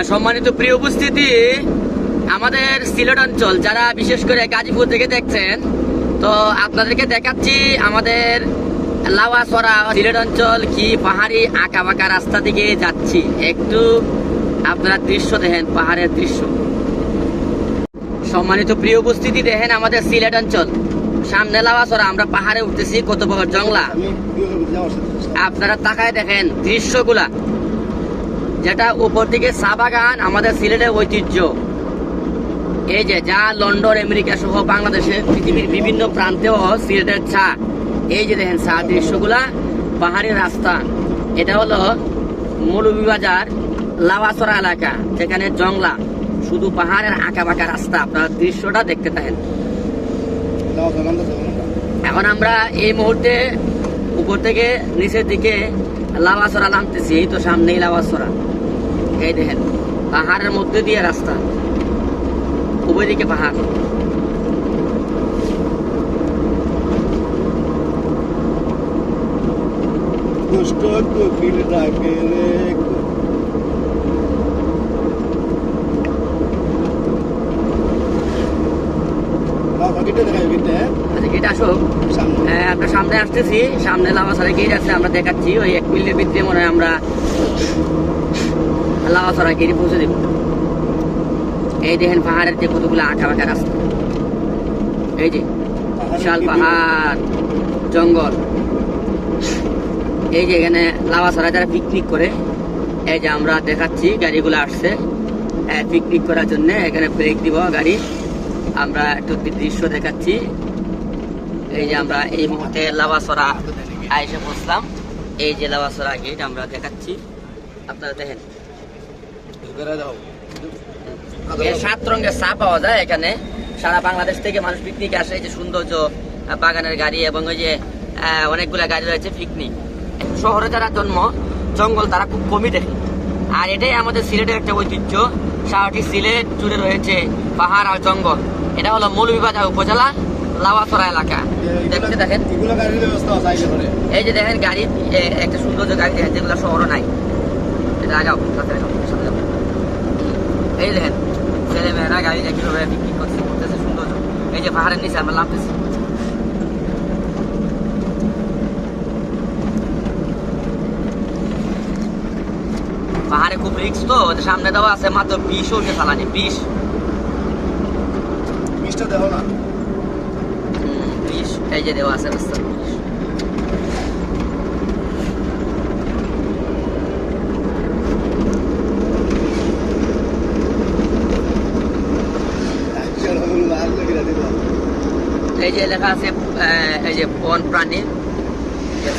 সম্মানিত প্রিয় উপস্থিতি, আমাদের সিলেট অঞ্চল যারা বিশেষ করে গাজীপুর থেকে দেখছেন, তো আপনাদেরকে দেখাচ্ছি আমাদের লাওয়াছড়া সিলেট অঞ্চল কি পাহাড়ি আঁকা বাঁকা রাস্তা দিকে যাচ্ছি। একটু আপনারা দৃশ্য দেখেন, পাহাড়ের দৃশ্য। সম্মানিত প্রিয় উপস্থিতি, দেখেন আমাদের সিলেট অঞ্চল, সামনে লাওয়াছড়া, আমরা পাহাড়ে উঠতেছি, কত বড় জংলা। আপনারা তাকায় দেখেন দৃশ্যগুলা, যেটা উপর দিকে চা বাগান, আমাদের সিলেটের ঐতিহ্য। এই যে যা লন্ডন, আমেরিকা সহ বাংলাদেশের পৃথিবীর বিভিন্ন প্রান্তেও সিলেটের চা। এই যে দেখেন চা দৃশ্যগুলা, পাহাড়ি রাস্তা। এটা হলো মৌলভীবাজার লাওয়াছড়া এলাকা, যেখানে জংলা, শুধু পাহাড়ের আঁকা বাঁকা রাস্তা। আপনারা দৃশ্যটা দেখতে থাকেন। এখন আমরা এই মুহূর্তে উপর থেকে নিচের দিকে লাওয়াছড়া নামতেছি। এই তো সামনেই লাওয়াছড়া। এই দেখেন পাহাড়ের মধ্যে দিয়ে রাস্তা, উভয় দিকে পাহাড়। গেট আসুক, আমরা সামনে আসতেছি, সামনে লাওয়াছড়া গেট আছে, আমরা দেখাচ্ছি। ওই 1 মিনিটের ভিতরে মনে হয় আমরা লাওয়াছড়া গেটে পৌঁছে দেব। এই দেখেন পাহাড়ের যে কতগুলো আঁকা বাঁকা রাস্তা। এই যে বিশাল পাহাড়, জঙ্গল। এই যে এখানে লাওয়াছড়া যারা পিকনিক করে, এই যে আমরা দেখাচ্ছি গাড়িগুলো আসছে পিকনিক করার জন্য। এখানে ব্রেক দিব গাড়ি, আমরা একটু দৃশ্য দেখাচ্ছি। এই যে আমরা এই মুহূর্তে লাওয়াছড়া আইসে পৌঁছলাম। এই যে লাওয়াছড়া গেট আমরা দেখাচ্ছি, আপনারা দেখেন। 7 রঙের চা পাওয়া যায় এখানে। সারা বাংলাদেশ থেকে মানুষ পিকনিক আসে। এই যে সৌন্দর্য, বাগানের গাড়ি, এবং ওই যে অনেকগুলা গাড়ি রয়েছে পিকনিক। শহরে যারা জন্ম, জঙ্গল তারা খুব কমই দেখে। আর এটাই আমাদের সিলেটের একটা ঐতিহ্য। সারাটি সিলেট জুড়ে রয়েছে পাহাড় আর জঙ্গল। এটা হলো মৌলভীবাজার উপজেলা লাওয়াছড়া এলাকা। দেখতে দেখেন, এই যে দেখেন গাড়ি, একটা সৌন্দর্য গাড়ি দেখেন, যেগুলো শহরও নাই। এটা আগাও, এই দেখেন ছেলে মেয়েরা গাড়ি কিভাবে পিকনিক করতেছে, সৌন্দর্য। এই যে পাহাড়ের নিচে আমরা নামতেছি। পাহাড়ে খুব রিস্ক, তো সামনে দেওয়া আছে মাত্র 20 উঠে চালানি। 20টা দেওয়া না, 20 এই যে দেওয়া আছে রাস্তা। এই যে লেখা আছে, এই যে বন প্রাণী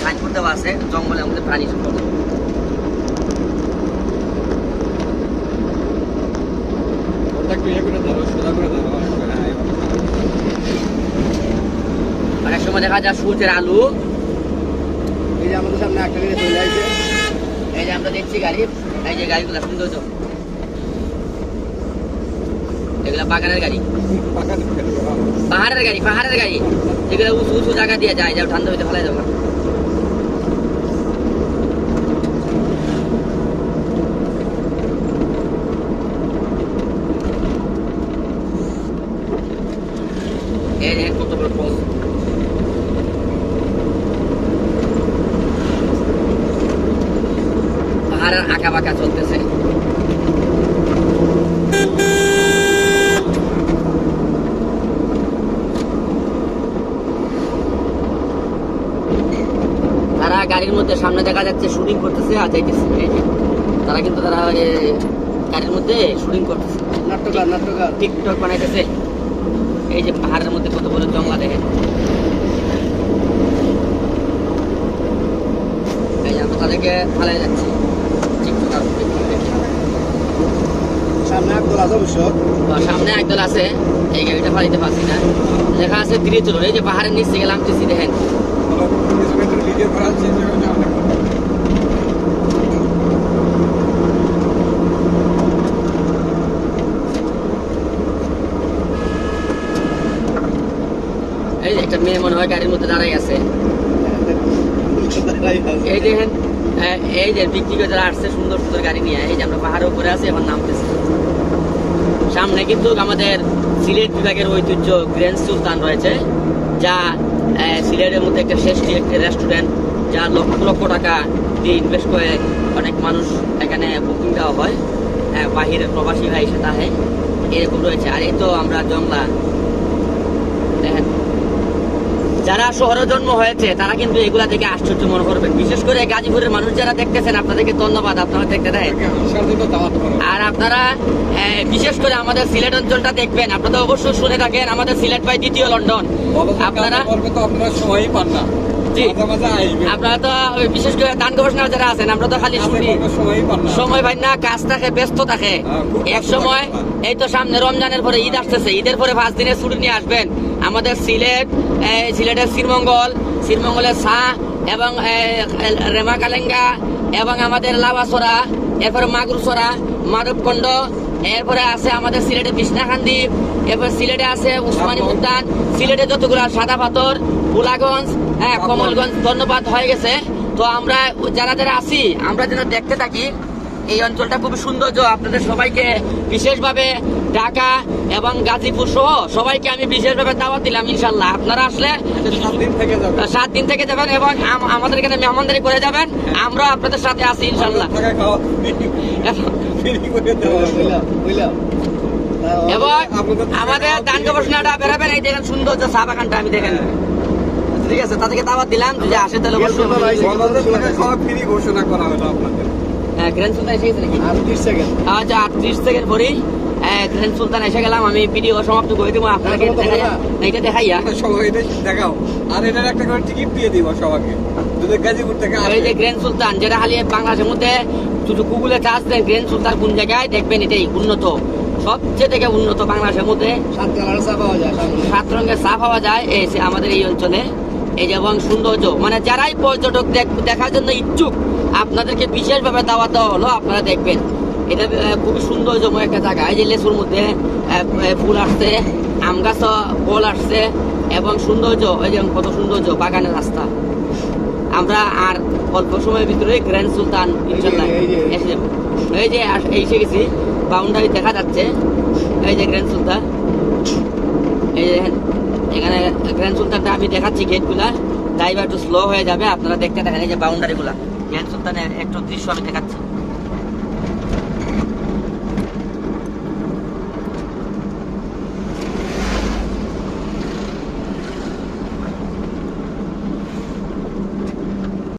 সাইনবোর্ড দেওয়া আছে, জঙ্গলের মধ্যে প্রাণী সম্পর্কে। অনেক সময় দেখা যায় সূর্যের আলু। এই যে আমাদের সামনে একটা গাড়ি চলে আসছে, এই যে আমরা দেখছি গাড়ি, এই যে গাড়িগুলো সৌন্দর্য, এগুলা বাগানের গাড়ি, পাহাড়ের গাড়ি, পাহাড়ের গাড়ি, যেগুলো উঁচু উঁচু জায়গা দিয়ে যায়, যা ঠান্ডা হইতে ফেলাই যাবো। কত বড় পথ, পাহাড়ের আঁকা বাঁকা চলতেছে। তারা গাড়ির মধ্যে সামনে দেখা যাচ্ছে শুটিং করতেছে আর যাইতেছে। এই যে তারা কিন্তু তারা গাড়ির মধ্যে শুটিং করতেছে, নাট্যকার টিকটক বানাইতেছে। এই যে পাহাড়ের মধ্যে কত বড় জঙ্গলা দেখেন। এই যে আমরা তাদেরকে ফালাই যাচ্ছি। সামনে একদল আছে, এই গাড়িটা ফালাইতে পারছি না। লেখা আছে ধীরে চলুন। এই যে পাহাড়ের নিচ থেকে নামতেছি, দেখেন। এই একটা মেয়ে মনে হয় গাড়ির মধ্যে দাঁড়াই আছে। এই দেখেন এই যে বিক্রি করে যারা আসছে সুন্দর সুন্দর গাড়ি নিয়ে, এই যে আমরা পাহাড়ের উপরে আছি, এখন নামতেছি। সামনে কিন্তু আমাদের সিলেট বিভাগের ঐতিহ্য গ্র্যান্ড সুলতান রয়েছে, যা সিলেটের মধ্যে একটা শ্রেষ্ঠ একটি রেস্টুরেন্ট, যা লক্ষ লক্ষ টাকা দিয়ে ইনভেস্ট করে অনেক মানুষ এখানে বুকিং দেওয়া হয়, বাহিরের প্রবাসী ভাই সেটা হয়, এরকম রয়েছে। আর এই তো আমরা জংলা, দেখেন যারা শহরে জন্ম হয়েছে তারা কিন্তু এগুলা দেখে আশ্চর্য মনে করবেন। বিশেষ করে গাজীপুরের মানুষ যারা দেখতেছেন, আপনাদেরকে ধন্যবাদ, আপনারা দেখতে দেয়। আর আপনারা বিশেষ করে আমাদের সিলেট অঞ্চলটা দেখবেন, আপনারা অবশ্যই শুনে থাকেন আমাদের সিলেট ভাই দ্বিতীয় লন্ডন। আপনারা সময়ই পান না, জি, আপনারা তো বিশেষ করে দান গবেষণা যারা আছেন, আমরা তো খালি শুনি সময় পাই না, কাজ থাকে, ব্যস্ত থাকে। এক সময় এই তো সামনে রমজানের পরে ঈদ আসতেছে, ঈদের পরে 5 দিনের ছুটি নিয়ে আসবেন আমাদের সিলেটের শ্রীমঙ্গলের শাহ এবং রেমা কালেঙ্গা এবং আমাদের লাভাছড়া, এরপরে মাগুরছড়া, মাধবকুণ্ড, এরপরে আছে আমাদের সিলেটে বিষ্ণাকান্দি, এরপরে সিলেটে আছে উসমানী উদ্যান, সিলেটে যতগুলো সাদা পাথর, গোলাগঞ্জ, কমলগঞ্জ, ধন্যবাদ হয়ে গেছে। তো আমরা যারা যারা আছি, আমরা যেন দেখতে থাকি। এই অঞ্চলটা খুবই সৌন্দর্য। আপনাদের সবাইকে বিশেষভাবে ঢাকা এবং গাজীপুর সহ সবাইকে আমি বিশেষভাবে দাওয়াত দিলাম। ইনশাল্লাহ আপনারা আসলে 7 দিন থেকে যাবেন এবং আমাদের এখানে মেহমানদারি করে যাবেন, আমরা আপনাদের সাথে আছি ইনশাল্লাহ। এবং আমাদের দান গবেষণাটা বেরোবেন, এই দেখেন সৌন্দর্য চা বাগানটা, আমি দেখেন, ঠিক আছে, তাদেরকে দাওয়াত দিলাম যদি আসে তাহলে অবশ্যই। ঘোষণা করা হলো আপনাদের। গ্র্যান্ড সুলতান এসে গেছে নাকি? 38 সেকেন্ড। আচ্ছা, 38 সেকেন্ড পরেই গ্র্যান্ড সুলতান এসে গেলাম। আমি ভিডিও সমাপ্ত করে দেবো, আপনাকে এইটা দেখাইয়া সবাই দেখাও, আর এটার একটা করে টিকিট দিয়ে দিব সবাইকে, যদি গাজীপুর থেকে। এই যে গ্র্যান্ড সুলতান, যেটা খালি বাংলাদেশের মধ্যে শুধু গুগলে চার্জ দেন গ্র্যান্ড সুলতান কোন জায়গায়, দেখবেন এটাই উন্নত, সবচেয়ে থেকে উন্নত বাংলাদেশের মধ্যে। 7 রঙের চা পাওয়া যায় আমাদের এই অঞ্চলে। এই যে এবং সৌন্দর্য, মানে যারাই পর্যটক দেখার জন্য ইচ্ছুক, আপনাদেরকে বিশেষভাবে দাওয়াত দেওয়া হলো, আপনারা দেখবেন। এটা খুবই সৌন্দর্যময় একটা জায়গা। এই যে লেচুর মধ্যে ফুল আসছে, আম গাছ ফল আসছে এবং সৌন্দর্য, এই যে কত সৌন্দর্য, বাগানের রাস্তা। আমরা আর অল্প সময়ের ভিতরে গ্র্যান্ড সুলতান ইনশাল্লাহ এসে যাবো। এই যে এসে গেছি, বাউন্ডারি দেখা যাচ্ছে, এই যে গ্র্যান্ড সুলতান। এই যে এখানে গ্র্যান্ড সুলতানটা আমি দেখাচ্ছি, গেটগুলা ড্রাইভার একটু স্লো হয়ে যাবে, আপনারা দেখতে থাকেন। এই যে বাউন্ডারি গুলা, গ্র্যান্ড সুলতানের একটু দৃশ্য আমি দেখাচ্ছি।